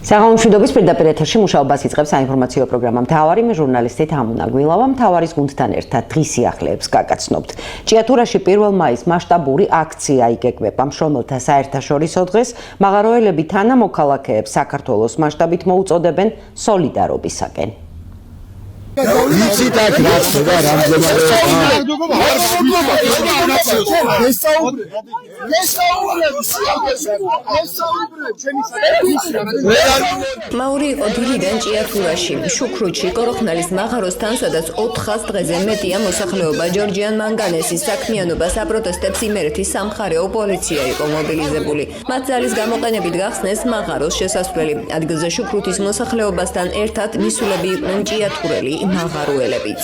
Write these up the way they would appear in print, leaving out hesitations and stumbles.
საღამომშვიდობის პირდაპირ ეთერში მუშაობას იწყებს საინფორმაციო პროგრამა მთავარი მე ჟურნალისტი თამუნა გვილავა მთავარის გუნდთან ერთად დღის სიახლეებს გაგაცნობთ. ჭიათურაში 1 მაისს მასშტაბური აქცია იგეგმება. მშრომელთა საერთაშორისო დღეს მაღაროელები თანამოქალაქეებს საქართველოს მასშტაბით მოუწოდებენ სოლიდარობისაკენ. მაური იყო დილიდან ჭიათურაში, შუქრუთში, კოროხნალის მაღაროსთან, სადაც 400 დღეზე მეტია მოსახლეობა. ჯორჯიან მანგანესის საქმიანობა საპროტესტებს იმერეთის სამხარეო პოლიცია იყო მობილიზებული. მათ ძალის გამოყენებით გახსნეს მაღაროს შესასვლელი. ადგილზე შუქრუთის მოსახლეობასთან ერთად მისულები იყვნენ ჭიათურელი მაღაროელებიც.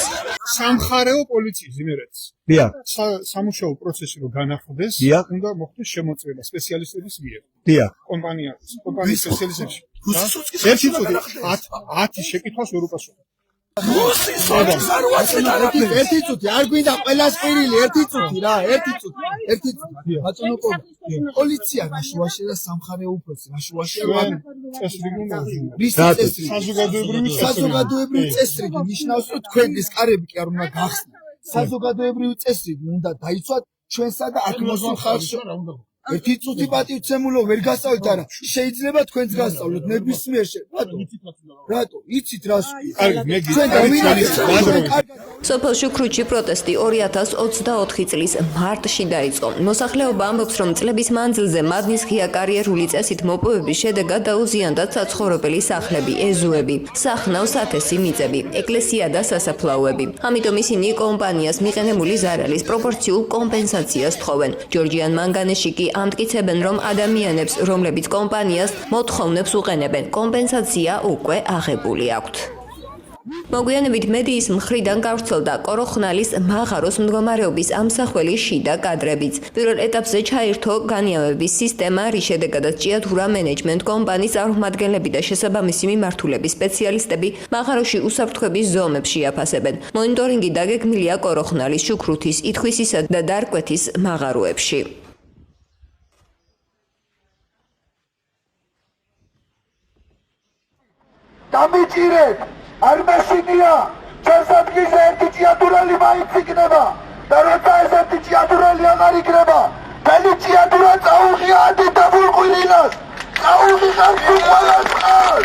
სამხარეო პოლიციის იმერეთის. დიახ. სამუშაო პროცესი რო განახლდეს, უნდა მოხდეს შემოწმება სპეციალისტების მიერ. დიახ. კომპანიის სპეციალისტებში. ერთი წუთი 10 შეკითხვას ვერ უპასუხებ. ერთი წუთი არ გვინდა ყველას პირილი, ერთი წუთი რა, ერთი წუთი. ბატონო პოლიცია რაშუაში და სამხარეო უფროსი რაშუაში საზოგადოებრივი წესრიგი ნიშნავს რომ თქვენ ეს კარები კი არ უნდა გახსნათ. საზოგადოებრივი წესრიგი უნდა დაიცვათ ჩვენსა და აქ მოსულ ხალხში. ერთი წუთი პატივცემულო ვერ გასწავლეთ არა შეიძლება თქვენც გასწავლოთ ნებისმიერ რატო იცით რას სოფელ შუქრუთში პროტესტი 2024 წლის მარტში დაიწყო. მოსახლეობა ამბობს, რომ წლების მანძილზე მადნის ღია კარიერული წესით მოპოვების შედეგად დაუზიანდა საცხოვრებელი სახლები, ეზოები, სახნავს ათესი მიწები, ეკლესია და სასაფლაოები. ამიტომ ისინი კომპანიას მიყენებული ზარალის პროპორციულ კომპენსაციას თხოვენ. ჯორჯიან მანგანეში კი ამტკიცებენ, რომ ადამიანებს, რომლებიც კომპანიას მოთხოვნებს უყენებენ, კომპენსაცია უკვე აღებული აქვთ. მოგვიანებით მედიის მხრიდან გავრცელდა კოროხნალის მაღაროს მდგომარეობის ამსახველი შიდა კადრებიც. პირველ ეტაპზე ჩაირთო განიავების სისტემა, რის შედეგადაც ჭიათურა მენეჯმენტ კომპანიის წარმომადგენლები და შესაბამისი მიმართულების სპეციალისტები მაღაროში უსაფრთხოების ზომებს შეაფასებენ. მონიტორინგი დაგეგმილია კოროხნალის, შუქრუთის, ითხვისისა და დარკვეთის მაღაროებში. დამიჭირეთ არ მაშინია ჩვენს ადგილზე ერთი ჭიათურელი მაინც იქნება და როცა ეს ერთი ჭიათურელი აღარ იქნება მთელი ჭიათურა წაუღია ადიდაბულ ყვირილას წაუღიხარ ყველას ხარ.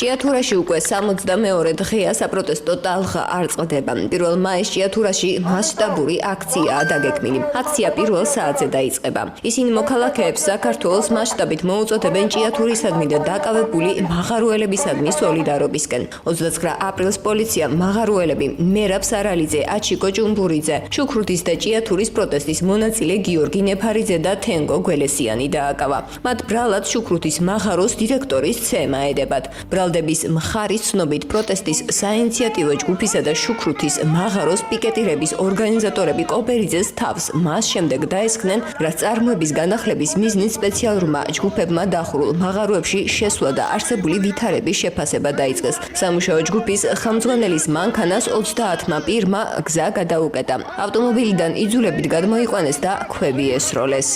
ჭიათურაში უკვე 62 დღეა საპროტესტო ტალღა არ წყდება. 1 მაისს ჭიათურაში მასშტაბური აქციაა დაგეგმილი. აქცია 1 საათზე დაიწყება. ისინი მოქალაქეებს საქართველოს მასშტაბით მოუწოდებენ ჭიათურისადმი და დაკავებული მაღაროელებისადმი სოლიდარობისკენ. 29 აპრილს პოლიცია მაღაროელები მერაბ სარალიძე, აჩიკო ჭუმბურიძე, შუქრუთის და ჭიათურის პროტესტის მონაწილე გიორგი ნეფარიძე და თენგო გველესიანი დააკავა. მათ ბრალად შუქრუთის მაღაროს დირექტორის ცემა ედებათ. ბრალდების მხარის ცნობით პროტესტის საინიციატივო ჯგუფისა და შუქრუთის მაღაროს პიკეტირების ორგანიზატორები კოპერიძეს თავს მას შემდეგ დაესხნენ, რაც წარმოების განახლების მიზნით სპეციალურმა ჯგუფებმა დახურულ მაღაროებში შესვლა და არსებული ვითარების შეფასება დაიწყეს. სამუშაო ჯგუფის ხელმძღვანელის მანქანას 30-მა პირმა გზა გადაუკეტა. ავტომობილიდან იძულებით გადმოიყვანეს და ქვები ესროლეს.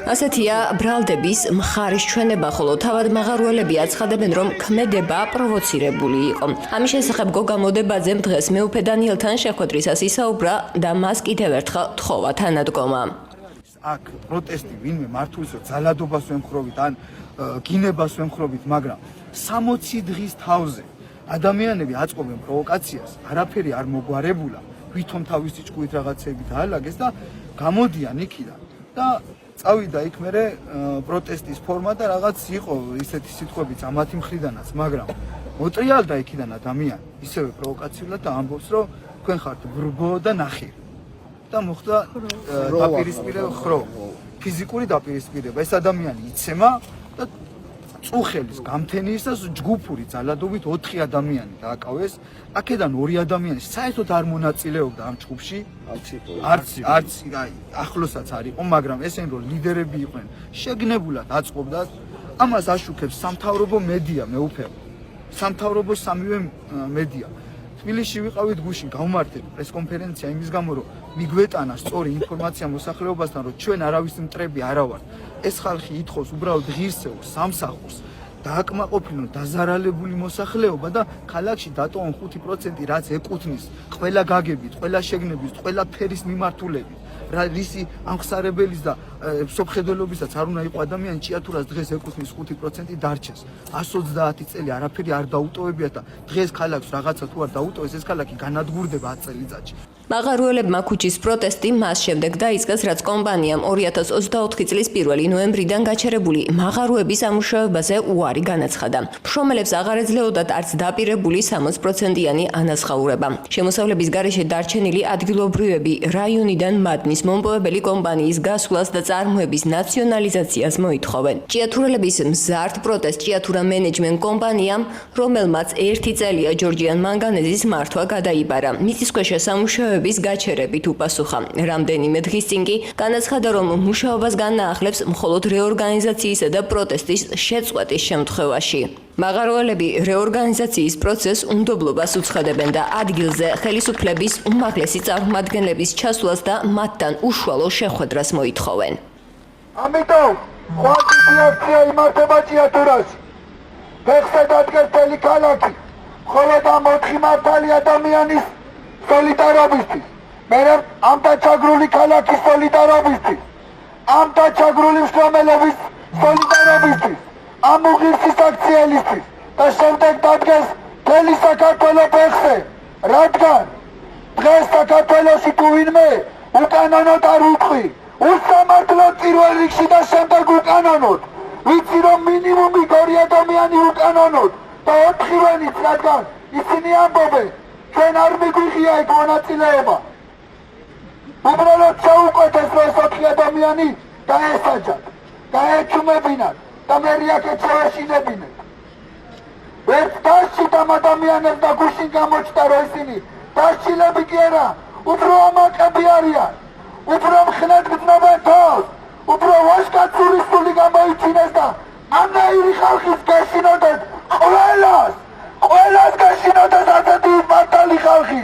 ასეთია ბრალდების მხარის ჩვენება, ხოლო თავად მაღაროელები აცხადებენ, რომ ქმედება პროვოცირებული იყო. ამის შესახებ გოგა მოდებაძემ დღეს მეუფე დანიელთან შეხვედრისას ისაუბრა და მას კიდევ ერთხელ თხოვა თანადგომა. აქ პროტესტი ვინმე მართულისო ძალადობას ვემხრობით ან გინებას ვემხრობით, მაგრამ 60 დღის თავზე ადამიანები აწყობენ პროვოკაციას, არაფერი არ მოგვარებულა, ვითომ თავისი ჭკუით რაღაცები დაალაგეს და გამოდიან იქიდან და წავიდა იქ მერე პროტესტის ფორმა და რაღაც იყო ისეთი სიტყვებიც ამათი მხრიდანაც, მაგრამ მოტრიალდა იქიდან ადამიანი ისევე პროვოკაციულად და ამბობს, რომ თქვენ ხართ ბრბო და ნახირი. და მოხდა დაპირისპირება, ფიზიკური დაპირისპირება. ეს ადამიანი იცემა და წუხელის გამთენიისას ჯგუფური ძალადობით 4 ადამიანი დააკავეს. აქედან 2 ადამიანი საერთოდ არ მონაწილეობდა ამ ჯგუფში. არც ახლოსაც არ იყო, მაგრამ ესენი რომ ლიდერები იყვნენ, შეგნებულად აწყობდათ. ამას აშუქებს სამთავრობო მედია, მეუფე. სამთავრობო სამივე მედია. თბილისში ვიყავით გუშინ გავმართეთ პრესკონფერენცია იმის გამო რომ მიგვეტანა სწორი ინფორმაცია მოსახლეობასთან რომ ჩვენ არავის მტრები არა ვართ. ეს ხალხი ითხოვს უბრალოდ ღირსეულს, სამსახურს, დააკმაყოფილონ დაზარალებული მოსახლეობა და ქალაქში დატოვონ 5% რაც ეკუთვნის ყველა გაგებით, ყველა შეგნებით, ყველა ფერის მიმართულებით. რისი ამხსარებელის და სოფხედელობისაც არ უნდა იყო ადამიანი ჭიათურას დღეს ეკუთვნის 5% დარჩეს. 130 წელი არაფერი არ დაუტოვებიათ და დღეს ქალაქს რაღაცა თუ არ დაუტოვეს ეს ქალაქი განადგურდება 10 წელიწადში. მაღარუელებმა ქუჩის პროტესტი მას შემდეგ დაიწყეს, რაც კომპანიამ 2024 წლის 1 ნოემბრიდან გაჩერებული მაღარუების ამუშავებაზე უარი განაცხადა. მშრომელებს აღარ ეძლეოდათ არც დაპირებული 60%-იანი ანაზღაურება. შემოსავლების გარეშე დარჩენილი ადგილობრივები რაიონიდან მადნის მომპოვებელი კომპანიის გასვლას და წარმოების ნაციონალიზაციას მოითხოვენ. ჭიათურელების მზარდ პროტესტ ჭიათურა მენეჯმენტ კომპანიამ, რომელმაც 1 წელია ჯორჯიან მანგანეზის მართვა გადაიბარა. მიწისქვეშა სამუშაოების გაჩერებით უპასუხა. რამდენიმე დღის წინ კი განაცხადა, რომ მუშაობას განაახლებს მხოლოდ რეორგანიზაციისა და პროტესტის შეწყვეტის შემთხვევაში. მაღაროელები რეორგანიზაციის პროცესს უნდობლობას უცხადებენ და ადგილზე ხელისუფლების უმაღლესი წარმომადგენლების ჩასვლას და მათთან უშუალო შეხვედრას მოითხოვენ. ამიტომ ხვალტი აქცია იმართება ჭიათურაში. ფეხზე დადგეს მთელი ქალაქი, მხოლოდ ამ 4 მართალი ადამიანის სოლიდარობისთვის. მე ამ დაჩაგრული ქალაქის სოლიდარობისთვის, ამ დაჩაგრული მშრომელების სოლიდარობისთვის, ამ უღირსის აქციელისთვის და შემდეგ დადგეს მთელი საქართველოს ფეხზე, რადგან დღეს საქართველოში თუ ვინმე უკანონოდ არ უთხრი, უსამართლოდ პირველ რიგში და შემდეგ უკანონოდ, ვიცი რომ მინიმუმი 2 ადამიანი უკანონოდ და 4-ვენიც, რადგან ისინი ამბობენ ჩვენ არ მიგვიღია იქ მონაწილეობა. უბრალოდ შეუყვეთ ეს 4 ადამიანი დაესაჯათ, დაეჩუმებინათ და მე აქეთ შევეშინებინეთ. ერთ დასჭით ამ ადამიანებს და გუშინ გამოჩნდა რომ ისინი დასჭილები კი არა, უფრო ამაყები არიან, უფრო მხნედ გრძნობენ თავს, უფრო ვაჟკაცური სული გამოიჩინეს და ამნაირი ხალხის გაშინოდეს ყველას გაშინოდეს ასეთი მართალი ხალხი.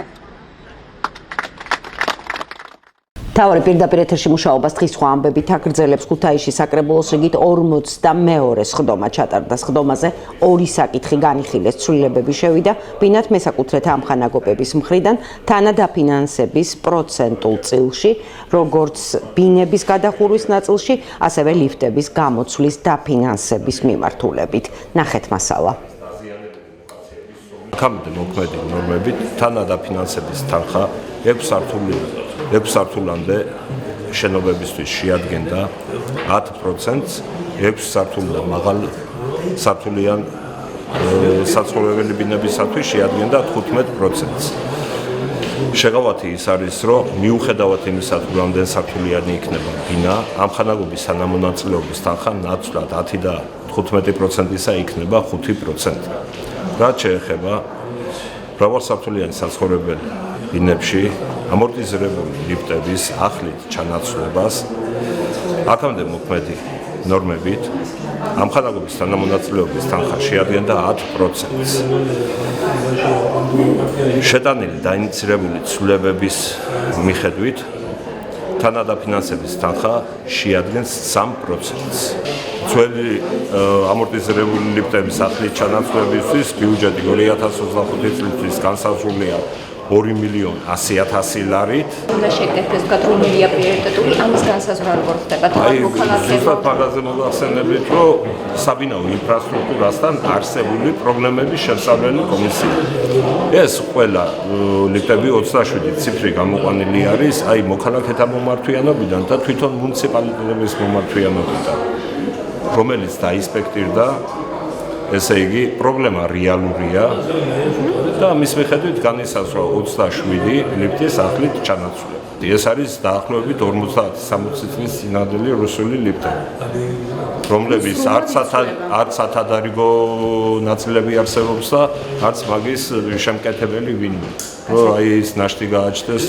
თავარი პირდაპირ ეთერში მუშაობას დღის სხვა ამბებით აგრძელებს ქუთაისში საკრებულოს რიგით 42 სხდომა ჩატარდა. სხდომაზე 2 საკითხი განიხილეს, ცვლილებები შევიდა ბინათ მესაკუთრეთა ამხანაგობების მხრიდან თანადაფინანსების პროცენტულ წილში, როგორც ბინების გადახურვის ნაწილში, ასევე ლიფტების გამოცვლის დაფინანსების მიმართულებით. ნახეთ მასალა. აქამდე მოქმედი ნორმებით თანადაფინანსების თანხა 6 სართულამდე შენობებისთვის შეადგენდა 10%, 6 სართულიდან მაღალ სართულიან საცხოვრებელი ბინებისათვის შეადგენდა 15%. შეღავათი ის არის, რომ მიუხედავად იმისა, რომ რამდენ სართულიანი იქნება ბინა, ამხანაგობის თანამონაწილეობის თანხა ნაცვლად 10 და 15%-ისა იქნება 5%. რაც შეეხება მრავალსართულიანი საცხოვრებელი ბინებში ამორტიზირებული ლიფტების ახლით ჩანაცვლებას, აქამდე მოქმედი ნორმებით ამხანაგობის თანამონაწილეობის თანხა შეადგენდა 10%. შეტანილი და ინიცირებული ცვლილებების მიხედვით თანადაფინანსების თანხა შეადგენს 3%. ძველი ამორტიზირებული ლიფტების ახლით ჩანაცვლებისთვის ბიუჯეტი 2025 წლისთვის განსაზღვრულია 2.100.000 ლარით. უნდა შეკეთდეს კადრულია პრიორიტეტული ამის განსაზღვრა როგორ ხდება? ზუსტად მაგაზე მოგახსენებით, რომ საბინაო ინფრასტრუქტურასთან არსებული პრობლემების შესწავლელი კომისია. ეს ყველა ლიფტები 27 ციფრი გამოყვანილი არის აი მოქალაქეთა მომართვიანობიდან და თვითონ მუნიციპალიტეტების მომართვიანობიდან, რომელიც დაინსპექტირდა. ესე იგი, პრობლემა რეალურია და მის მიხედვით განისაზღვრა 27 ლიფტის ახლით ჩანაცვლება. ეს არის დაახლოებით 50-60 წლის წინადელი რუსული ლიფტები, რომლებიც არც სათადარიგო ნაწილები არსებობს და არც მაგის შემკეთებელი ვინმე, რომ აი ეს ნაშთი გააჩნდეს.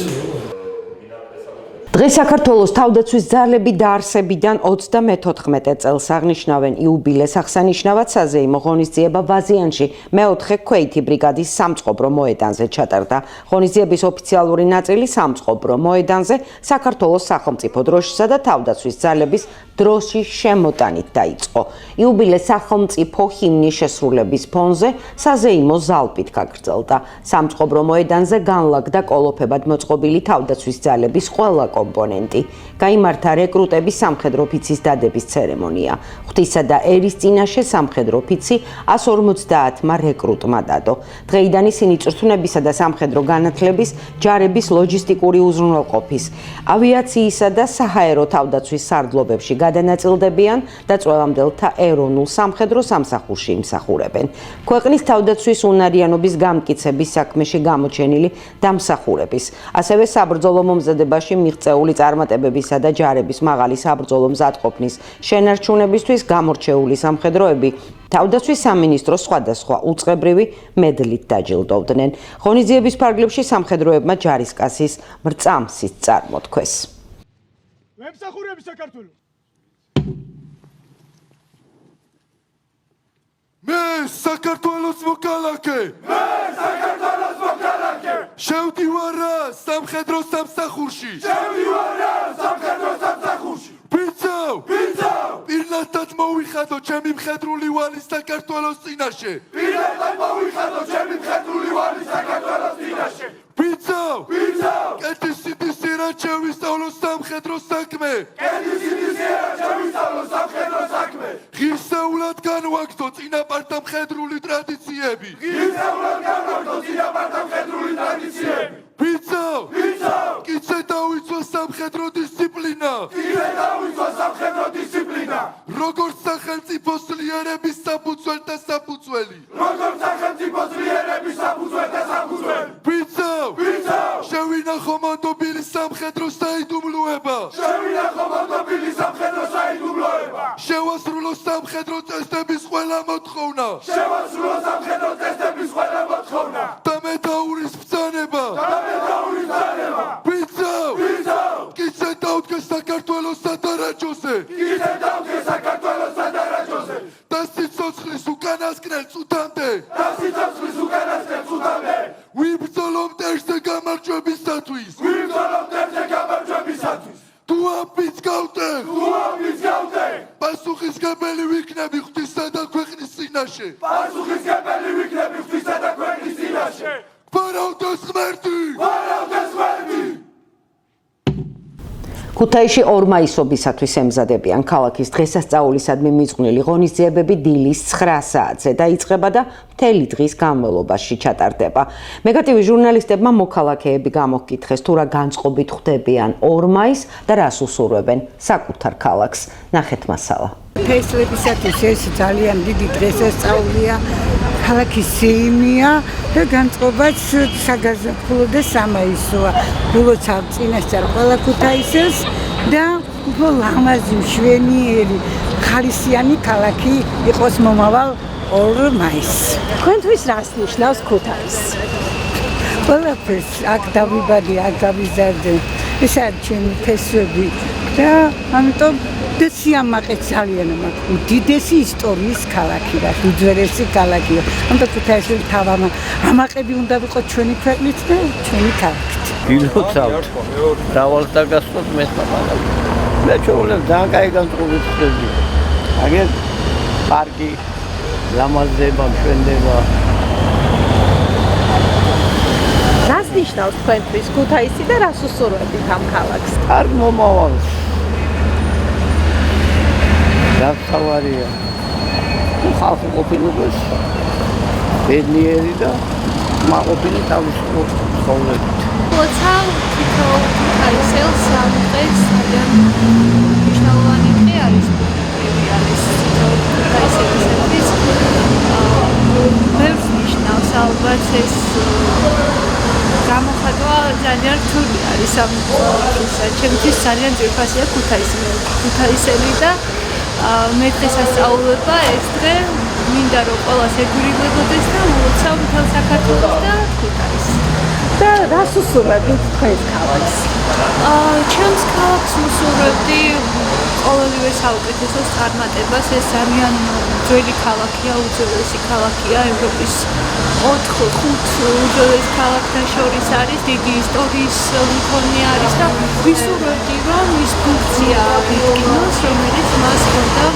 დღეს საქართველოს თავდაცვის ძალები დაარსებიდან 34 წელს აღნიშნავენ იუბილეს. აღსანიშნავად საზეიმო ღონისძიება ვაზიანში მეოთხე ქვეითი ბრიგადის სამწყობრო მოედანზე ჩატარდა. ღონისძიების ოფიციალური ნაწილი სამწყობრო მოედანზე საქართველოს სახელმწიფო დროშისა და თავდაცვის ძალების დროშის შემოტანით დაიწყო. იუბილეს სახელმწიფო ჰიმნის შესრულების ფონზე საზეიმო ზალპით გაგრძელდა. სამწყობრო მოედანზე განლაგდა კოლოფებად მოწყობილი თავდაცვის ძალების ყველა კომპონენტი. გაიმართა რეკრუტების სამხედრო ოფიცის დადების ცერემონია. ღვთისა და ერის წინაშე სამხედრო ოფიცი 150-მა რეკრუტმა დადო. დღეიდან ისინი წვრთნებისა და სამხედრო განათლების, ჯარების ლოჯისტიკური უზრუნველყოფის, ავიაციისა და საჰაერო თავდაცვის სარდლობებში გადანაწილდებიან და წვევამდელთა ეროვნულ სამხედრო სამსახურში იმსახურებენ. ქვეყნის თავდაცვის უნარიანობის გამტკიცების საქმეში გამოჩენილი დამსახურების, ასევე საბრძოლო მომზადებაში მიღწეული წარმატებებისა და ჯარების მაღალი საბრძოლო მზადყოფნის შენარჩუნებისთვის გამორჩეული სამხედროები თავდაცვის სამინისტროს სხვადასხვა უწყებრივი მედლით დაჯილდოვდნენ. ღონისძიების ფარგლებში სამხედროებმა ჯარისკაცის მრწამსით წარმოთქვეს. მემსახურები საქართველოს. მე საქართველოს მოქალაქე! მე საქართველოს მოქალაქე! შევდივარა სამხედრო სამსახურში! შევდივარა სამხედრო სამსახურში! ბიძავ! ბიძავ! პირნათად მოვიხადო ჩემი მხედრული ვალი საქართველოს წინაშე! პირნათად მოვიხადო ჩემი მხედრული ვალი საქართველოს წინაშე! ბიძავ! ბიძავ! კეთის სიტისერა შევისწავლო სამხედრო საქმე! კეთის სიტისერა შევისწავლო სამხედრო საქმე! ღირსეულად განვაგრძო წინაპართა მხედრული ტრადიციები! ღირსეულად განვაგრძო წინაპართა მხედრული ტრადიციები! ბიძავ! ბიძავ! კიდე დავიცვა სამხედრო დისციპლინა! კიდე დავიცვა სამხედრო დისციპლინა! როგორც სახელმწიფო ძლიერების საფუძველი და საფუძველი! როგორც სახელმწიფო ძლიერების საფუძველი და საფუძველი! ბიძავ! ბიძავ! შევინახო მანდობილი სამხედრო საიდუმლოება! შევინახო მანდობილი სამხედრო საიდუმლოება! შევასრულო სამხედრო წესდების ყველა მოთხოვნა! შევასრულო სამხედრო წესდების ყველა მოთხოვნა! და მეთაურის ბრძანება! ბიძავ! ბიძავ! კიდე დავდგე საქართველოს სადარაჯოზე! კიდე დავდგე საქართველოს სადარაჯოზე! და სიცოცხლის უკანასკნელ წუთამდე! და სიცოცხლის უკანასკნელ წუთამდე! ვიბრძოლო მტერზე გამარჯვებისათვის! ვიბრძოლო მტერზე გამარჯვებისათვის! თუ ამბიც გავტეხ! თუ ამბიც გავტეხ! პასუხისგებელი ვიქნები ღვთისა და ქვეყნის წინაშე! პასუხისგებელი ვიქნები ღვთისა და ქვეყნის წინაშე! ვარავდეს ღმერთი! ვარავდეს ღმერთი! ქუთაისში 2 მაისობისათვის ემზადებიან ქალაქის დღესასწაულისადმი მიძღვნილი ღონისძიებები დილის 9 საათზე დაიწყება და მთელი დღის განმავლობაში ჩატარდება. მეგატივი ჟურნალისტებმა მოქალაქეები გამოგკითხეს თუ რა განწყობით ხვდებიან 2 მაისს და რას უსურვებენ საკუთარ ქალაქს. ნახეთ მასალა. ფესტივალისათვის ეს ძალიან დიდი დღესასწაულია. ქალაქის სეიმია და განწყობაც საგაზაფხულო და სამაისოა. ბოლოს წინასწარ ყველა ქუთაისელს და ლამაზი, მშვენიერი, ხალისიანი ქალაქი იყოს მომავალ 2 მაისს. თქვენთვის რას ნიშნავს ქუთაისი? ყველაფერს აქ დავიბადე, აქ გავიზარდე. ეს არის ჩემი ფესვები და ამიტომ და სიამაყე ძალიან მაქვს. უდიდესი ისტორიის ქალაქი და უძველესი ქალაქია. ამიტომ ქუთაისში თავამა ამაყები უნდა ვიყოთ ჩვენი ქვეყნით და ჩვენი ქალაქით. ილოცავთ. რავალს დაგასწროთ მესამალად. მე ჩვეულებრივ ძალიან კაი განწყობით ხდება. აგერ პარკი, ლამაზდება, მშვენდება. რას ნიშნავს თქვენთვის ქუთაისი და რას უსურვებთ ამ ქალაქს? კარგ მომავალს. დავთავარია. ხალხი ყოფილობას ბედნიერი და მაყოფილი თავისუფლ ცხოვრებით. ლოცავ თითოეულ ქუთაისელს ამ დღეს ძალიან მნიშვნელოვანი დღე არის. არის თითოეულ ქუთაისელებისთვის. ბევრს ნიშნავს ალბათ ეს გამოხატვა ძალიან რთული არის ამ დღეს. ჩემთვის ძალიან ძვირფასია ქუთაისელი და მე დღესასწაულობა ეს დღე მინდა რომ ყველას ეგვირგვებოდეს და მოვოცავ მთელ საქართველოს და ქუთაისს. და რას უსურვებთ თქვენს ქალაქს? ჩემს ქალაქს ვუსურვებდი ყოველივე საუკეთესოს წარმატებას. ეს ძალიან ძველი ქალაქია, უძველესი ქალაქია, ევროპის 4-5 უძველეს ქალაქთან შორის არის, დიდი ისტორიის მქონე არის და ვისურვებდი, რომ ის ფუნქცია აღიქმოს, რომელიც მას ჰქონდა.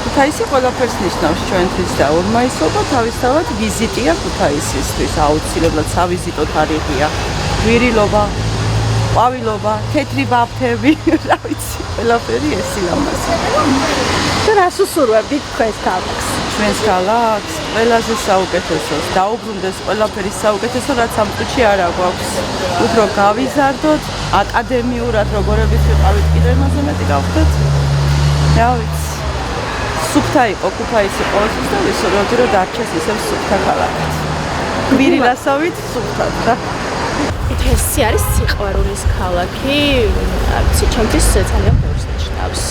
ქუთაისი ყველაფერს ნიშნავს ჩვენთვის და 2 მაისობა თავისთავად ვიზიტია ქუთაისისთვის, აუცილებლად სავიზიტო თარიღია. გვირილობა, ყვავილობა, თეთრი ვაფთები, რა ვიცი, ყველაფერი ეს სილამაზე. და რას უსურვებთ თქვენს ქალაქს? ჩვენს ქალაქს ყველაზე საუკეთესოს, დაუბრუნდეს ყველაფერი საუკეთესო, რაც ამ წუთში არ აქვს. უფრო გავიზარდოთ, აკადემიურად როგორებიც ვიყავით, კიდევ იმაზე მეტი გავხდეთ. რა ვიცი. სუფთა იყო ქუთაისი ყოველთვის და ვისურვებდი, რომ დარჩეს ისევ სუფთა ქალაქად. გვირილასავით სუფთად და ქუთაისი არის სიყვარულის ქალაქი, არც ჩემთვის ძალიან ბევრს ნიშნავს.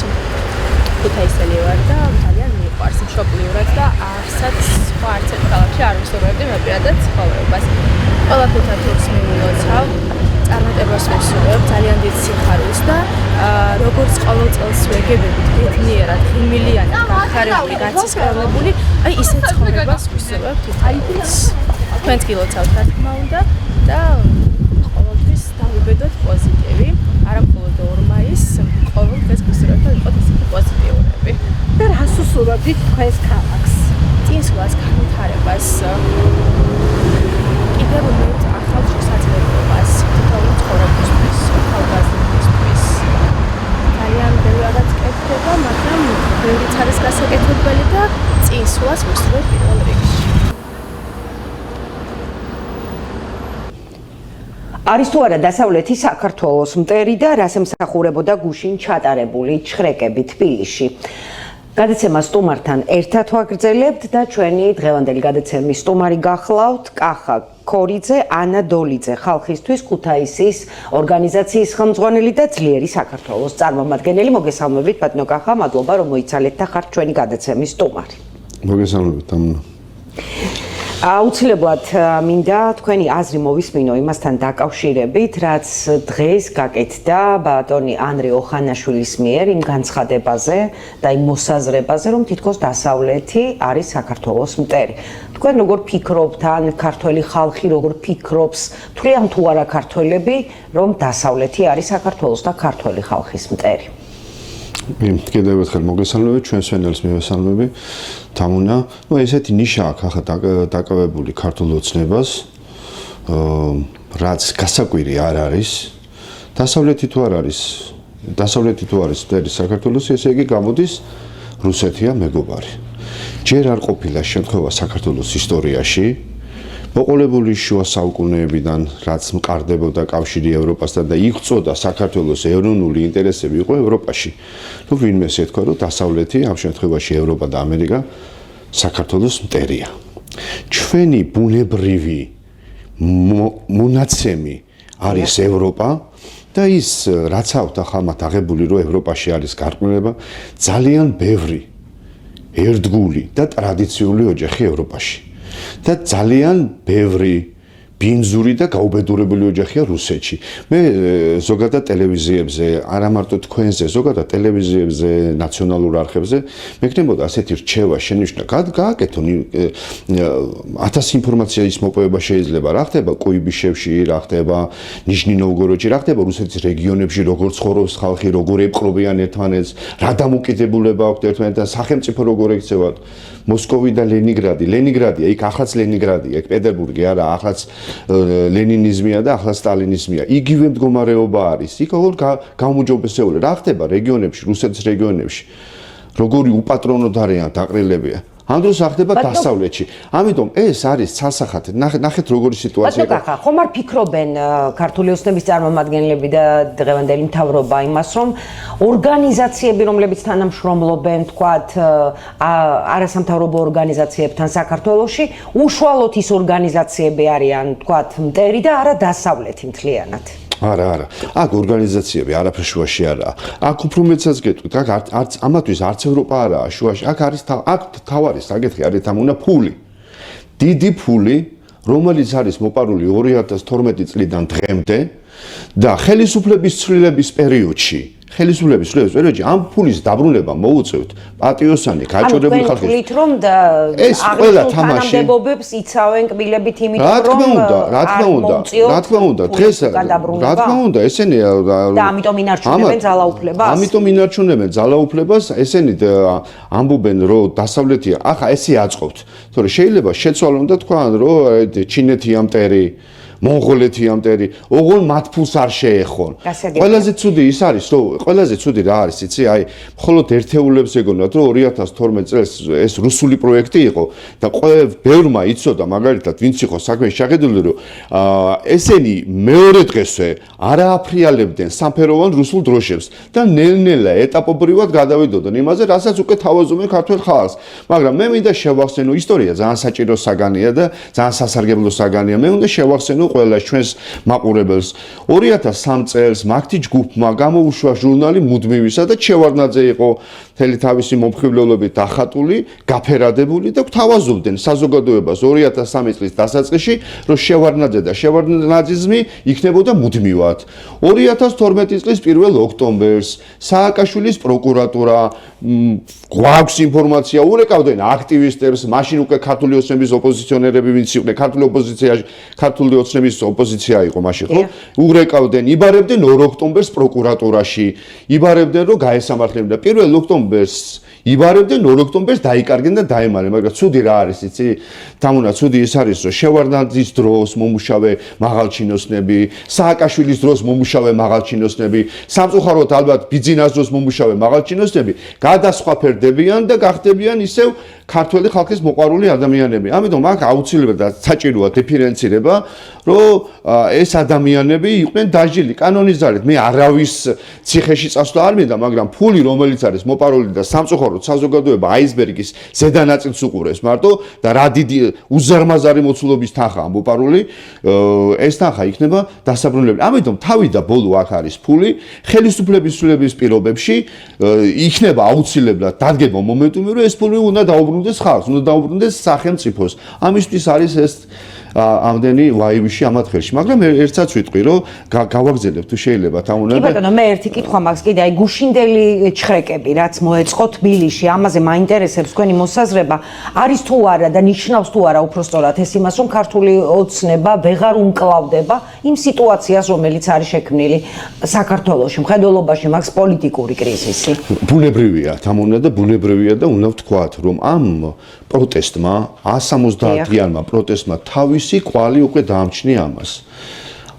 ქუთაისელი ვარ და ძალიან მიყვარს მშობლიურად და არცად სხვა არც ერთ ქალაქში არ ვისურვებდი მე პირადად ცხოვრებას. ყველა ქუთათურს მივილოცავ, წარმატებას ვისურვებ, ძალიან დიდ სიხარულს და როგორც ყოველ წელს ვეგებებით ბედნიერად, ღიმილიანად, გახარებული, გაცისკროლებული, აი ისეთ ცხოვრებას ვისურვებ თითოეულს. თქვენც გილოცავთ რა თქმა უნდა და ყოველთვის დავიბედოთ პოზიტივი, არა მხოლოდ 2 მაისს, ყოველ დღეს ვისურვებ, რომ იყოს ისეთი პოზიტიურები. და რას უსურვებთ თქვენს ქალაქს? წინსვლას, განვითარებას, კიდევ მეტ ახალ შესაძლებლობას თითოეულ ცხოვრებისთვის, ახალგაზრდისთვის. ძალიან ბევრი რაღაც კეთდება, მაგრამ ბევრიც არის გასაკეთებელი და წინსვლას ვისურვებ პირველ რიგში. არის თუ არა დასავლეთი საქართველოს მტერი და რას ემსახურებოდა გუშინ ჩატარებული ჩხრეკები თბილისში. გადაცემა სტუმართან ერთად ვაგრძელებთ და ჩვენი დღევანდელი გადაცემის სტუმარი გახლავთ კახა ქორიძე, ანა დოლიძე, ხალხისთვის ქუთაისის ორგანიზაციის ხელმძღვანელი და ძლიერი საქართველოს წარმომადგენელი. მოგესალმებით, ბატონო კახა, მადლობა რომ მოიცალეთ და ხართ ჩვენი გადაცემის სტუმარი. მოგესალმებით, ამნა. აუცილებლად მინდა თქვენი აზრი მოვისმინო იმასთან დაკავშირებით, რაც დღეს გაკეთდა ბატონი ანრი ოხანაშვილის მიერ იმ განცხადებაზე და იმ მოსაზრებაზე, რომ თითქოს დასავლეთი არის საქართველოს მტერი. თქვენ როგორ ფიქრობთ, ან ქართველი ხალხი როგორ ფიქრობს, თვლიან თუ არა ქართველები, რომ დასავლეთი არის საქართველოს და ქართველი ხალხის მტერი? კიდევ ერთხელ მოგესალმებით, ჩვენს ვენელს მივესალმები. თამუნა, ესეთი ნიშა აქვს ახლა დაკავებული ქართულ ოცნებას, რაც გასაკვირი არ არის. დასავლეთი თუ არ არის, მტერი საქართველოს, ესე იგი გამოდის რუსეთია მეგობარი. ჯერ არ ყოფილა შემთხვევა საქართველოს ისტორიაში, მოყოლებული შუა საუკუნეებიდან, რაც მყარდებოდა კავშირი ევროპასთან და იღწოდა საქართველოს ეროვნული ინტერესები იყო ევროპაში. ნუ ვინმე ეთქვა, რომ დასავლეთი, ამ შემთხვევაში ევროპა და ამერიკა საქართველოს მტერია. ჩვენი ბუნებრივი მონაცემი არის ევროპა და ის რაც აქვთ ახალმად აღებული, რომ ევროპაში არის გარყვნილება, ძალიან ბევრი ერთგული და ტრადიციული ოჯახი ევროპაში. და ძალიან ბევრი ბინძური და გაუბედურებული ოჯახია რუსეთში. მე ზოგადად ტელევიზიებზე, არა მარტო თქვენზე, ზოგადად ტელევიზიებზე, ნაციონალურ არხებზე მეკნებოდა ასეთი რჩევა, შენიშვნა, გააკეთონ 1000 ინფორმაციის მოპოვება შეიძლება, რა ხდება კუიბიშევში, რა ხდება ნიშნი-ნოვგოროდში, რა ხდება რუსეთის რეგიონებში, როგორ ცხოვრობს ხალხი, როგორ ეპყრობიან ერთმანეთს, რა დამოკიდებულება აქვთ ერთმანეთთან, სახელმწიფო როგორ ექცევათ. მოსკოვი და ლენინგრადია, იქ ახლაც ლენინგრადია, იქ პეტერბურგი არა, ახლაც ლენინიზმია და ახლაც სტალინიზმია. იგივე მდგომარეობა არის. იქ როგორ გამოჯობესებული, რა ხდება რეგიონებში, რუსეთის რეგიონებში, როგორი უპატრონოდ არიან დაყრილებია. ამ დროს ახდება დასავლეთში. ამიტომ ეს არის ცალსახად. ნახეთ როგორი სიტუაცია. ბატონო, ხომ არ ფიქრობენ ქართული ოცნების წარმომადგენლები და დღევანდელი მთავრობა იმას, რომ ორგანიზაციები, რომლებიც თანამშრომლობენ, თქვათ, არასამთავრობო ორგანიზაციებთან საქართველოში, უშუალოდ ის ორგანიზაციები არიან, თქვათ, მტერი და არა დასავლეთი მთლიანად. არა. აქ ორგანიზაციები არაფერ შუაში არაა. აქ უფრო მეცაც გეტყვით, აქ ამათთვის არც ევროპა არაა შუაში. აქ არის თავარი საკითხი, არის თამუნა ფული. დიდი ფული, რომელიც არის მოპარული 2012 წლიდან დღემდე და ხელისუფლების ცვლილების პერიოდში ამ ფულის დაბრუნება მოუწევთ პატიოსანი გაჭირებული ხალხის. თვლით რომ ეს ყველა თამაში თანამდებობებს იცავენ კბილებით იმიტომ რა რომ თქმა უნდა დღეს რა თქმა უნდა ესენი და ამიტომ ინარჩუნებენ ძალაუფლებას. ამიტომ ინარჩუნებენ ძალაუფლებას, ესენი ამბობენ რომ დასავლეთია. ახლა ესე აწყობთ. თორე შეიძლება შეცვალონ და თქვან რომ ჩინეთი ამტერი მონღოლეთი ამტერი, ოღონ მათ ფულს არ შეეხონ. ყველაზე ცუდი ის არის, რომ ყველაზე ცუდი რა არის, იცი, აი, მხოლოდ ერთეულებს ეგონათ, რომ 2012 წელს ეს რუსული პროექტი იყო და ბევრმა იცოდა, მაგალითად, ვინც იყო საქმეში შეხედული, რომ ესენი მეორე დღესვე არააფრიალებდნენ სამფეროვან რუსულ დროშებს და ნელ-ნელა ეტაპობრივად გადავიდოდნენ იმაზე, რასაც უკვე თავაზობენ ქართულ ხალხს. მაგრამ მე მინდა შევახსენო, ისტორია ძალიან საჭირო საგანია და ძალიან სასარგებლო საგანია. მე უნდა შევახსენო ყველა ჩვენს მაყურებელს 2003 წელს მაგთი ჯგუფმა გამოუშვა ჟურნალი მუდმივისა და ჩევარდნაძე იყო მთელი თავისი მომხიბვლელობით დახატული, გაფერადებული და გვთავაზობდნენ საზოგადოებას 2003 წლის დასაწყისში, რომ შევარდნაძე და შევარდნაძიზმი იქნებოდა მუდმივად. 2012 წლის 1 ოქტომბერს სააკაშვილის პროკურატურა გვაქვს ინფორმაცია, ურეკავდნენ აქტივისტებს, მაშინ უკვე ქართული ოცნების ოპოზიციონერები ვინც იყვნენ, ქართული ოცნების ოპოზიცია იყო მაშინ, ხო? ურეკავდნენ, იბარებდნენ 2 ოქტომბერს პროკურატურაში, იბარებდნენ რომ გაესამართლებდნენ და 1 ოქტომბერს იბარებდნენ 2 ოქტომბერს დაიკარგნენ და დაემარნენ, მაგრამ ცუდი რა არის, იცი? თამუნა ცუდი ის არის, რომ შევარდნაძის დროს მომუშავე მაღალჩინოსნები, სააკაშვილის დროს მომუშავე მაღალჩინოსნები, სამწუხაროდ ალბათ ბიძინას დროს მომუშავე მაღალჩინოსნები გადასხვაფერდებიან და გახდებიან ისევ ქართველი ხალხის მოყვარული ადამიანები. ამიტომ აქ აუცილებლად საჭიროა დიფერენცირება, რომ ეს ადამიანები იყვნენ დაჟილი კანონიზარით. მე არავის ციხეში წასვლა არ მინდა, მაგრამ ფული რომელიც არის მოპარული და სამწუხაროდ საზოგადოება აისბერგის ზედა ნაწილს უყურებს მარტო და რა დიდი უზარმაზარი მოცულობის თანხაა მოპარული, ეს თანხა იქნება დასაბრუნებელი. ამიტომ თავი და ბოლო აქ არის ფული, ხელისუფლების ცვლილების პირობებში იქნება აუცილებლად დადგება მომენტუმი, რომ ეს ფული უნდა დაუბრუნდეს ხალხს, უნდა დაუბრუნდეს სახელმწიფოს. ამისთვის არის ეს ამდენი ვაიბიში ამათ ხელში, მაგრამ ერთსაც ვიტყვი, რომ გავაგზავნებ თუ შეიძლება თამუნა. კი ბატონო, მე ერთი კითხვა მაქვს კიდე, აი გუშინდელი ჩხრეკები, რაც მოეწყო თბილისში, ამაზე მაინტერესებს თქვენი მოსაზრება, არის თუ არა და ნიშნავს თუ არა უпростоრად ეს იმას, რომ ქართული ოცნება ვეღარ უმკლავდება იმ სიტუაციას, რომელიც არის შექმნილი საქართველოში, მხედველობაში მაქვს პოლიტიკური კრიზისი. ბუნებრივია, თამუნა და ბუნებრივია და უნდა ვთქვათ, რომ ამ პროტესტმა 170-იანმა პროტესტმა თავისი კვალი უკვე დაამჩნია ამას.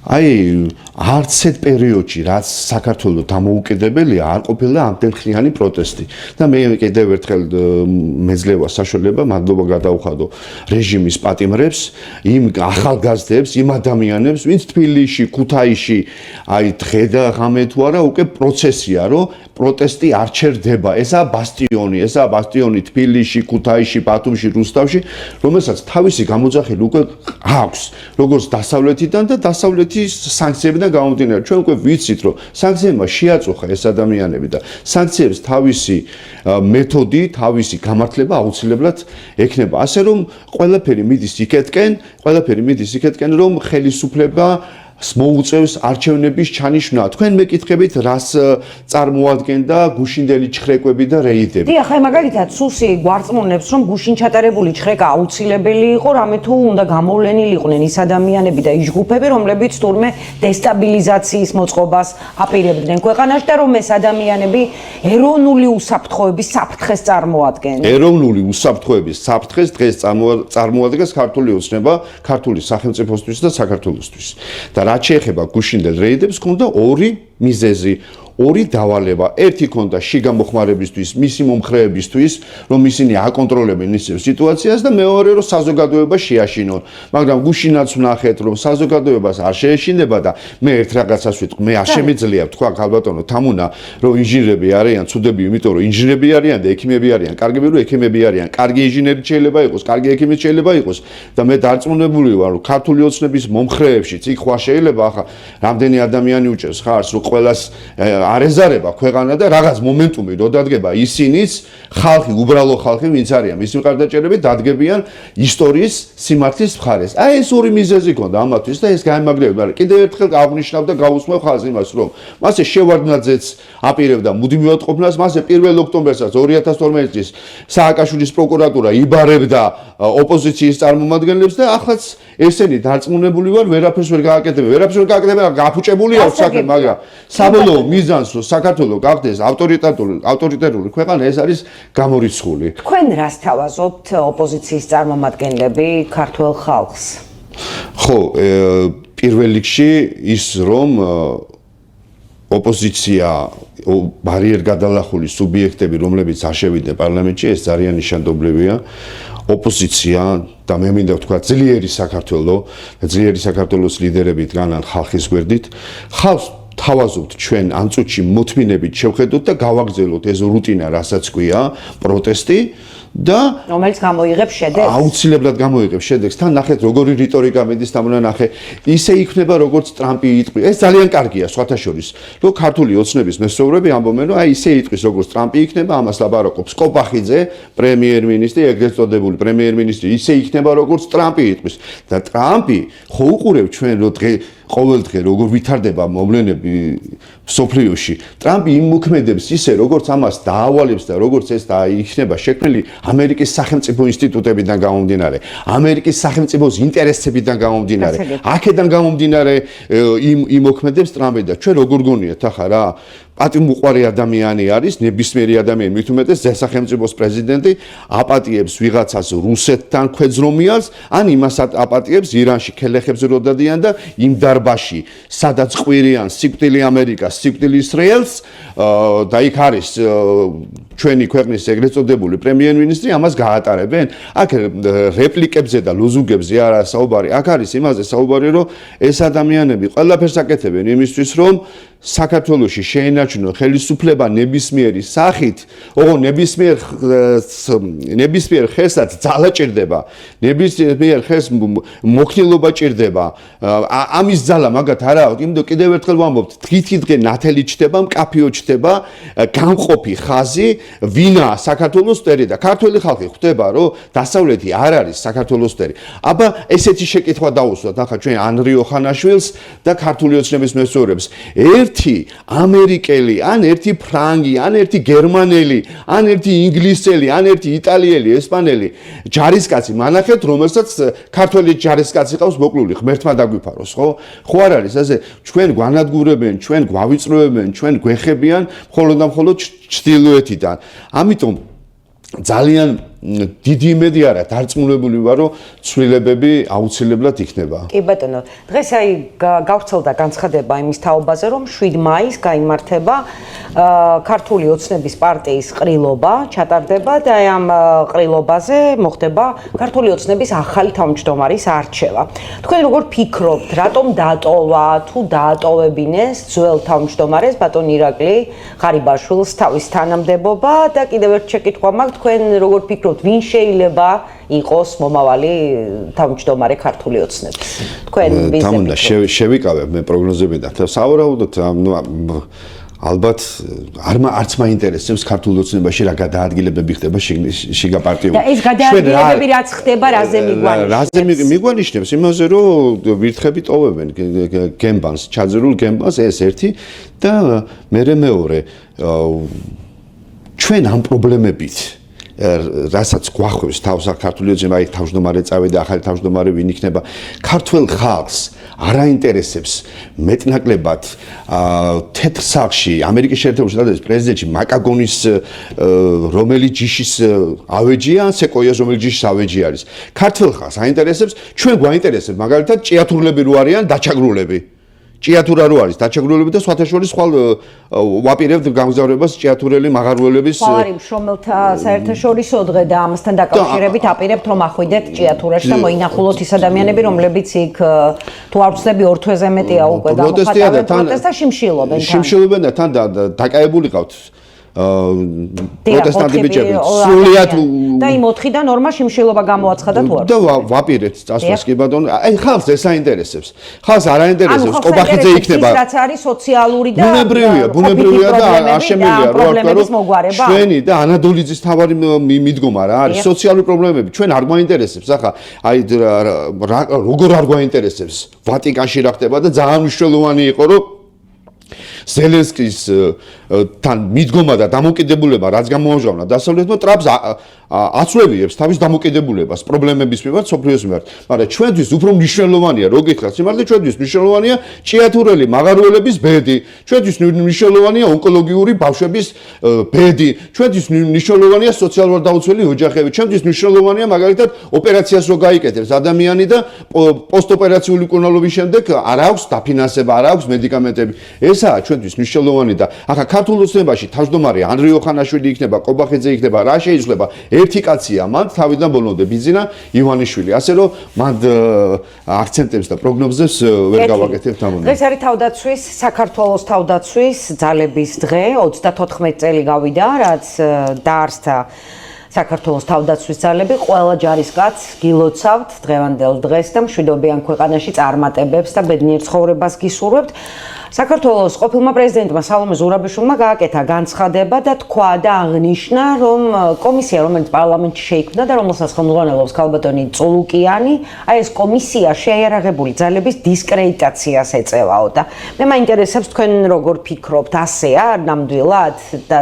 აი, არც ერთ პერიოდში, რაც საქართველოს დამოუკიდებელია, არ ყოფილა ამდენხანი პროტესტი. და მე კიდევ ერთხელ მეძლევა საშუალება, მადლობა გადავხადო რეჟიმის პატიმრებს, იმ ახალგაზრდებს, იმ ადამიანებს, ვინც თბილისში, ქუთაისში, აი დღე და ღამე თუ არა, უკვე პროცესია, რომ პროტესტი არ ჩერდება. ესაა ბასტიონი თბილისში, ქუთაისში, ბათუმში, რუსთავში, რომელსაც თავისი გამოძახილი უკვე აქვს, როგორც დასავლეთიდან და დასავლეთის სანქციებიდან გამომდინარე. ჩვენ უკვე ვიცით, რომ სანქციებმა შეაწუხა ეს ადამიანები და სანქციებს თავისი მეთოდი, თავისი გამართლება აუცილებლად ექნება. ასე რომ ყველაფერი მიდის იქეთკენ, რომ ხელისუფლება მოუწევს არჩევნების ჩანიშვნა. თქვენ მეკითხებით, რას წარმოადგენდა გუშინდელი ჩხრეკები და რეიდები. დიახ, აი მაგალითად, სუსი გვარწმუნებს, რომ გუშინ ჩატარებული ჩხრეკა აუცილებელი იყო, რამე თუ უნდა გამოვლენილი იყვნენ ის ადამიანები და ის ჯგუფები, რომლებიც თურმე დესტაბილიზაციის მოწყობას აპირებდნენ ქვეყანაში და რომ ეს ადამიანები ეროვნული უსაფრთხოების საფრთხეს წარმოადგენენ. ეროვნული უსაფრთხოების საფრთხეს დღეს წარმოადგენს ქართული ოცნება, ქართული სახელმწიფოსთვის და საქართველოსთვის. და რაც შეეხება გუშინდელ რეიდებს, ჰქონდა ორი მიზეზი, ორი დავალება. ერთი ჰქონდა შიგა მოხმარებისთვის, მისი მომხრეებისთვის, რომ ისინი აკონტროლებენ ის სიტუაციას და მეორე რომ საზოგადოება შეაშინონ. მაგრამ გუშინაც ვნახეთ, რომ საზოგადოებას არ შეეშინება და მე ერთ რაღაცას ვიტყვი, მე არ შემიძლია ვთქვა ქალბატონო თამუნა, რომ ინჟინრები არიან ცუდები, იმიტომ რომ ინჟინრები არიან და ექიმები არიან, კარგები რომ ექიმები არიან, კარგი ინჟინერი შეიძლება იყოს, კარგი ექიმი შეიძლება იყოს და მე დარწმუნებული ვარ, რომ ქართული ოცნების მომხრეებშიც იქ ხვა შეიძლება ახლა რამდენი ადამიანი უჭერს ხარს, რომ ყველას არეზარება ქვეყანა და რაღაც მომენტუმი რო დადგება ისინიც ხალხი, უბრალო ხალხი, ვინც არიან მისი მხარდაჭერები დადგებიან ისტორიის სიმართლის მხარეს. აი ეს ორი მიზეზი ქონდა ამათთვის და ეს გაემაგრებდა. კიდევ ერთხელ აღნიშნავ და გავუსმევ ხაზს იმას, რომ მასე შევარდნაძეც აპირებდა მუდმივად ყოფნას, მასე 1 ოქტომბერსაც 2012 წლის სააკაშვილის პროკურატურა იბარებდა ოპოზიციის წარმომადგენლებს და ახაც ესენი დარწმუნებული ვარ, ვერაფერს ვერ გააკეთებენ. ვერაფერს ვერ გააკეთებენ, გაფუჭებული აქვს საქმე, მაგრამ საბოლოო მიზანს, რომ საქართველოს გახდეს ავტორიტარული ქვეყანა, ეს არის გამორიცხული. თქვენ რას თავაზობთ ოპოზიციის წარმომადგენლები ქართულ ხალხს? ხო, პირველ რიგში ის რომ ოპოზიცია ბარიერგადალახული სუბიექტები, რომლებიც აღშევიდნენ პარლამენტში, ეს ძალიან ნიშანდობლივია. ოპოზიცია და მე მინდა ვთქვა ძლიერი საქართველოს ლიდერები დგანან ხალხის გვერდით. ხალხს თავაზობთ ჩვენ ამ წუთში მოთმინებით შევხედოთ და გავაგრძელოთ ეს რუტინა, რასაც ქვია პროტესტი და რომელიც გამოიღებს შედეგს. აუცილებლად გამოიღებს შედეგს. თან ნახეთ როგორი რიტორიკა მედის დამონანახე. ისე იქნება როგორც ტრამპი იტყვი. ეს ძალიან კარგია სხვათა შორის. რომ ქართული ოცნების მესწავლები ამბობენ, რომ აი ისე იტყვის როგორც ტრამპი იქნება, ამას ლაბარაკობს კოპახიძე, პრემიერ-მინისტრი, ეგრეთ წოდებული პრემიერ-მინისტრი, ისე იქნება როგორც ტრამპი იტყვის. და ტრამპი ხო უყურებ ჩვენ რომ ყოველდღე როგორ ვითარდება მოვლენები სოფლიოში. ტრამპი იმ მოქმედებს ისე როგორც ამას დაავალებს და როგორც ეს იქნება შექმნილი ამერიკის სახელმწიფო ინსტიტუტებიდან გამომდინარე, ამერიკის სახელმწიფოს ინტერესებიდან გამომდინარე, აქედან გამომდინარე იმ მოქმედებს ტრამპი და ჩვენ როგორ გონიათ ახლა რა პატიმუყვარი ადამიანი არის, ნებისმიერი ადამიანი, მით უმეტეს სახელმწიფოს პრეზიდენტი აპატიებს ვიღაცას რუსეთთან ქვეძრომიალს, ან იმას აპატიებს ირანში ქელეხებს რო დადიან და იმ დარბაში, სადაც ყვირიან სიკვდილი ამერიკას, სიკვდილი ისრაელს და იქ არის ჩვენი ქვეყნის ეგრეთ წოდებული პრემიერ-მინისტრი, ამას გაატარებენ. აქ რეპლიკებზე და ლოზუნგებზე არა საუბარი, აქ არის იმაზე საუბარი, რომ ეს ადამიანები ყველაფერს აკეთებენ იმისთვის, რომ საქართველოში შეენარჩუნონ ხელისუფლება ნებისმიერი სახით, ნებისმიერ ხელსაც ძალა ჭირდება, ნებისმიერ ხელს მოქნილობა ჭირდება. ამის ძალა მაგათ არა აქვს, იმიტომ კიდევ ერთხელ ვამბობთ, დღითიდღე ნათელი ჩდება, მკაფიო ჩდება, გამყოფი ხაზი, ვინაა საქართველოს მტერი და ქართველი ხალხი ხვდება, რომ დასავლეთი არ არის საქართველოს მტერი. აბა ესეთი შეკითხვა დაუსვათ ახლა ჩვენ ანრი ოხანაშვილს და ქართული ოცნების მესწორებს. ერთი ამერიკელი, ან ერთი ფრანგი, ან ერთი გერმანელი, ან ერთი ინგლისელი, ან ერთი იტალიელი, ესპანელი ჯარისკაცი მანახეთ, რომელსაც ქართველი ჯარისკაცი ყავს მოკლული, ღმერთმა დაგვიფაროს, ხო? ხო არ არის ასე? ჩვენ გვანადგურებენ, ჩვენ გვავიწროებენ, ჩვენ გვეხებიან მხოლოდ და მხოლოდ ჩრდილოეთიდან. ამიტომ ძალიან დიდი იმედი არა, დარწმუნებული ვარ, რომ ცვლილებები აუცილებლად იქნება. კი ბატონო, დღეს აი გავრცელდა განცხადება იმის თაობაზე, რომ 7 მაისს გაიმართება ქართული ოცნების პარტიის ყრილობა, ჩატარდება და აი ამ ყრილობაზე მოხდება ქართული ოცნების ახალი თავმჯდომარის არჩევა. თქვენ როგორ ფიქრობთ, რატომ დაატოვა, თუ დაატოვებინეს ძველ თავმჯდომარეს ბატონ ირაკლი ღარიბაშვილს თავის თანამდებობა და კიდევ ერთ შეკითხვა მაქვს, თქვენ როგორ ფიქრობთ, ვინ შეიძლება იყოს მომავალი თავმჯდომარე ქართული ოცნების? თქვენ თამუნდა შევიკავებ მე პროგნოზებიდან. სავარაუდოდ ალბათ არც მაინტერესებს ქართულ ოცნებაში რა გადაადგილებები ხდება შიგა პარტიულ. და ეს გადაადგილებები რაც ხდება, რაზე მიგვანიშნებს? რაზე მიგვანიშნებს? იმაზე რომ ვირთხები ტოვებენ გემბანს, ჩაძერულ გემბანს, ეს ერთი და მეორე ჩვენ ამ პრობლემებით რასაც გვახვევს თავს ქართული ოცნება, აი თავმჯდომარე წავიდა, ახალი თავმჯდომარე ვინ იქნება, ქართველ ხალხს არ აინტერესებს მეტნაკლებად თეთრ სახლში, ამერიკის შეერთებული შტატების პრეზიდენტი მაკაგონის რომელი ჯიშის ავეჯია, ან სეკოიას რომელი ჯიშის ავეჯი არის. ქართველ ხალხს აინტერესებს, ჩვენ გვაინტერესებს მაგალითად ჭიათურლები რო არიან დაჩაგრულები. ჭიათურა რო არის დაჩაგრულები და სხვათა შორის ხვალ ვაპირებთ გამგზავრებას ჭიათურელი მაღარველების ხვალ შრომელთა საერთაშორისო დღე და ამასთან დაკავშირებით აპირებთ რომ ახვიდეთ ჭიათურაში და მოინახულოთ ის ადამიანები რომლებიც იქ თუ არ ვცდები 2 თვეზე მეტია უკვე გამოხატავენ პროტესტს და შიმშილობენ და თან დაკავებული ყავთ პროტესტანტი ბიჭები სრულიად და იმ 4-დან 2-მა შიმშილობა გამოაცხადა თუ არა? და ვაპირებთ წასვლას კი ბატონო. აი ხალხს ეს აინტერესებს. ხალხს არ აინტერესებს ყობახიძე იქნება. ის რაც არის სოციალური და ბუნებრივია და არ შემიძლია რა ვთქვა რომ ჩვენი და ანადოლიძის თავარი მიდგომა რა არის სოციალური პრობლემები ჩვენ არ გვაინტერესებს ახლა აი როგორ არ გვაინტერესებს ვატიკანში რა ხდება და ძალიან მნიშვნელოვანი იყო რომ ზელენსკის თან მიდგომა და დამოკიდებულება რაც გამოამჟღავნა დასავლეთმა ტრამპს აცვევიებს თავის დამოკიდებულებას პრობლემების მიმართ სოფლიოს მიმართ მაგრამ ჩვენთვის უფრო მნიშვნელოვანია რო გითხრათ სიმართლე ჩვენთვის მნიშვნელოვანია ჭიათურელი მაღაროელების ბედი ჩვენთვის მნიშვნელოვანია ონკოლოგიური ბავშვების ბედი ჩვენთვის მნიშვნელოვანია სოციალურად დაუცველი ოჯახები ჩვენთვის მნიშვნელოვანია მაგალითად ოპერაციას რო გაიკეთებს ადამიანი და პოსტოპერაციული მკურნალობის შემდეგ არ აქვს დაფინანსება არ აქვს მედიკამენტები ესაა ჩვენთვის მნიშვნელოვანი და ახლა ქართულ ოცნებაში თავმჯდომარე ანრიო ხანაშვილი იქნება ყობახიძე იქნება რა შეიძლება ერთი კაცია მან თავიდან ბოლომდე ბიზინა ივანიშვილი ასე რომ მან აქცენტებს და პროგნოზებს ვერ გავაკეთებთ ამ დღეს არის თავდაცვის საქართველოს თავდაცვის ძალების დღე 34 წელი გავიდა რაც დაარსდა საქართველოს თავდაცვის ძალები ყველა ჯარისკაცს გილოცავთ დღევანდელ დღეს და მშვიდობიან ქვეყანაში წარმატებებს და ბედნიერ ცხოვრებას გისურვებთ საქართველოს ყოფილმა პრეზიდენტმა სალომე ზურაბიშვილმა გააკეთა განცხადება და თქვა და აღნიშნა რომ კომისია რომელიც პარლამენტში შეიქმნა და რომელსაც ხელმძღვანელობს ქალბატონი წულუკიანი აი ეს კომისია შეიარაღებული ძალების დისკრედიტაციას ეწევაო და მე მაინტერესებს თქვენ როგორ ფიქრობთ ასეა ნამდვილად და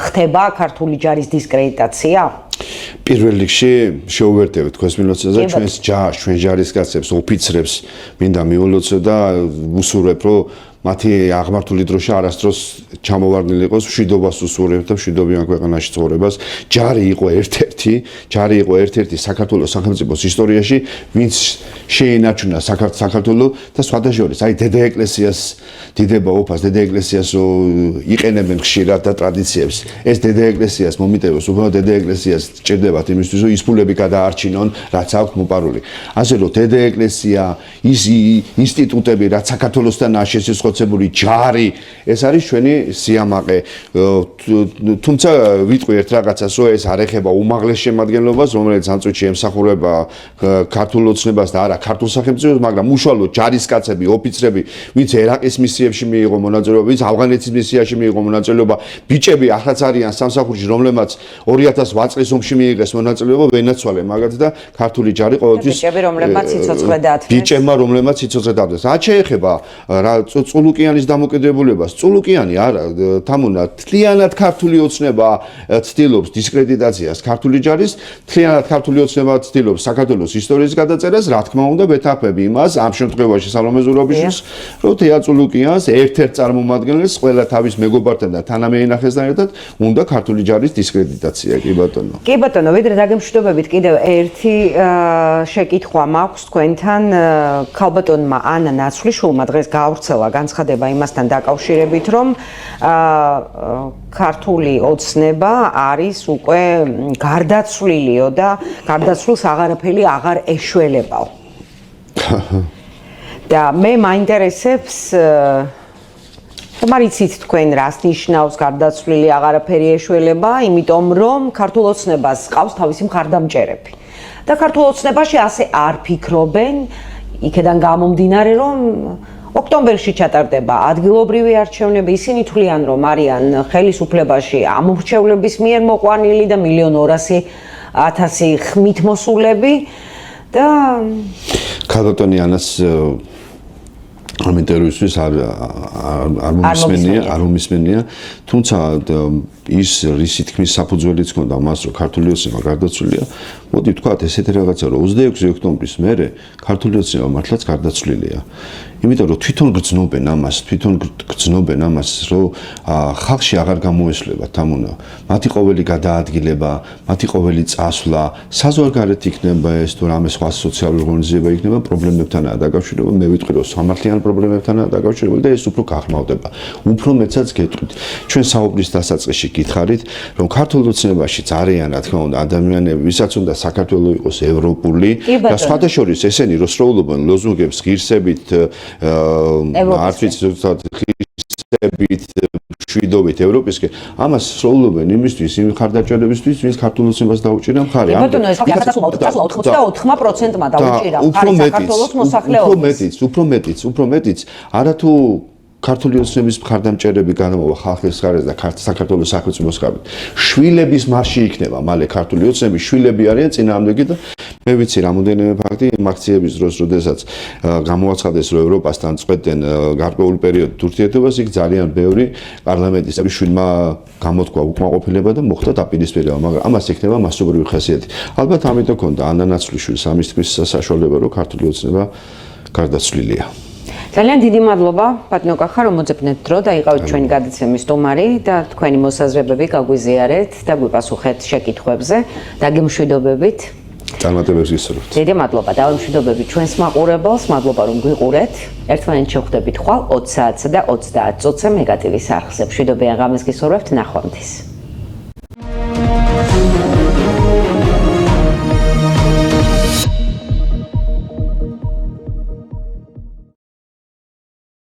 ხდება ქართული ჯარის დისკრედიტაცია პირველ რიგში შეუვერტებით თქვენს მილოცაზე ჩვენს ჯარს ჩვენ ჯარისკაცებს ოფიცრებს მინდა მიულოცო და უსურვებ რომ მათი აღმართული დროშა არასდროს ჩამოვარდნილი იყოს მშვიდობას უსურვებთ და მშვიდობიან ქვეყანაში ცხოვრებას ჯარი იყო ერთ-ერთი საქართველოს სახელმწიფოს ისტორიაში ვინც შეინარჩუნა საქართველოს და სხვადასხვა აი დედა ეკლესიას დიდება უფას დედა ეკლესიას იყენებენ ხშირად და ტრადიციებს ეს დედა ეკლესიას მომიტევოს უბრალოდ დედა ეკლესიას ჭირდებათ იმისთვის რომ ის ფულები გადაარჩინონ რაც აქვს მოპარული ასე რომ დედა ეკლესია ის ინსტიტუტები რაც საქართველოსთან შესაძლებელი ჯარი ეს არის ჩვენი სიამაყე თუმცა ვიტყვი ერთ რაღაცას რომ ეს არ ეხება უმაღლეს შემადგენლობას რომელიც ამ წუთში ემსახურება ქართულ ოცნებას და არა ქართულ სახელმწიფოს მაგრამ უშუალოდ ჯარისკაცები ოფიცრები ვინც ერაყის მისიებში მიიღო მონაწილეობა ვინც ავღანეთის მისიაში მიიღო მონაწილეობა ბიჭები ახაც არიან სამსახურში რომლებმაც 2008 წლის ომში მიიღეს მონაწილეობა ვენაცვალე მაგათ და ქართული ჯარი ყოველთვის ბიჭები რომლებმაც სიცოცხლე დაათმეს ბიჭებმა რომლებმაც სიცოცხლე დაათმეს რაც შეეხება რა წულუკიანის დამოკიდებულებას წულუკიანი არა თამუნა თლიანად ქართული ოცნება ცდილობს დისკრედიტაციას ქართული ჯარის თლიანად ქართული ოცნება ცდილობს საქართველოს ისტორიის გადაწერას რა თქმა უნდა ვეთანხმები იმას ამ შემთხვევაში სალომე ზურაბიშვილს რომ თეა წულუკიანს ერთ-ერთ წარმომადგენელს ყველა თავის მეგობართან და თანამეინახესთან ერთად უნდა ქართული ჯარის დისკრედიტაცია კი ბატონო ვიდრე დაგემშვიდობებით კიდევ ერთი შეკითხვა მაქვს თქვენთან ქალბატონმა ანა ნაცვლიშვილმა დღეს გაავრცელა განცხადება იმასთან დაკავშირებით რომ ქართული ოცნება არის უკვე გარდაცვლილიო და გარდაცვლილს აღარაფერი აღარ ეშველებაო და მე მაინტერესებს მარიცით თქვენ რას ნიშნავს გარდაცვლილი აღარაფერი ეშველება იმიტომ რომ ქართულ ოცნებას ყავს თავისი მხარდამჭერები და ქართულ ოცნებაში ასე არ ფიქრობენ იქედან გამომდინარე რომ ოქტომბერში ჩატარდება ადგილობრივი არჩევნები ისინი თვლიან რომ არიან ხელისუფლებაში ამორჩევლების მიერ მოყვანილი და 1.200.000 ხმით მოსულები და ქალბატონი ანას ამ ინტერვიუსთვის არ მომისმენია თუმცა ის რის თქმის საფუძველიც ჰქონდა მას რომ ქართული ოცნება გარდაცვლილია მოდი ვთქვათ ესეთი რაღაცა რომ 26 ოქტომბრის მერე ქართული ოცნება მართლაც გარდაცვლილია იმიტომ რომ თვითონ გრძნობენ ამას რომ ხალხში აღარ გამოესვლება თამუნა მათი ყოველი გადაადგილება მათი ყოველი წასვლა საზღვარგარეთ იქნება ეს თუ რამე სხვა სოციალური ორგანიზება იქნება პრობლემებთანაა დაკავშირებული მე ვიტყვი რომ სამართლიან პრობლემებთანაა დაკავშირებული და ეს უფრო გაღრმავდება უფრო მეცაც გეტყვით ჩვენ საუბრის დასაწყისში გითხარით რომ ქართულ ოცნებაშიც არიან რა თქმა უნდა ადამიანები ვისაც უნდა საქართველოს იყოს ევროპული და სხვადასხვა ესენი რო სრულობენ ლოზუნგებს ღირსებით არც ვიცი ზოგადად ღირსებით შვიდობით ევროპისკენ, ამას სრულობენ იმისთვის, იმ ხარდაჭერებისთვის, ვინც ქართულ ოცნებას დაუჭირა მხარი. ბატონო, ეს 84%-მა დაუჭირა მხარი საქართველოს მოსახლეობას. უფრო მეტიც, არათუ ქართული ოცნების მხარდამჭერები განამოვა ხალხის გარეთ და საქართველოს სახელმწიფოს გარეთ. შვილების მასში იქნება მალე ქართული ოცნების შვილები არიან წინააღმდეგი და მე ვიცი რამოდენიმე ფაქტი იმ აქციების დროს, როდესაც გამოაცხადეს, რომ ევროპასთან წყვეტენ გარკვეულ პერიოდით ურთიერთობას, იქ ძალიან ბევრი პარლამენტის წევრი შვილმა გამოთქვა უკმაყოფილება და მოხდა დაპირისპირება, მაგრამ ამას ექნება მასობრივი ხასიათი. ალბათ ამიტომ ქონდა ანა ნაცვლიშვილს ამის თქვის საშუალება, რომ ქართული ოცნება გარდაცვლილია. ძალიან დიდი მადლობა, ბატონო კახა, რომ მოძებნეთ დრო და იყავით ჩვენი გადაცემის სტუმარი და თქვენი მოსაზრებები გაგვიზიარეთ და გვიპასუხეთ შეკითხვებზე. დაგემშვიდობებით. წარმატებებს გისურვებთ. დიდი მადლობა, დავემშვიდობებით ჩვენს მაყურებელს, მადლობა რომ გვიყურეთ. ერთმანეთს შევხვდებით ხვალ 20 საათსა და 30 წუთზე მეგატივის არხზე. მშვიდობიან ღამეს გისურვებთ, ნახვამდის.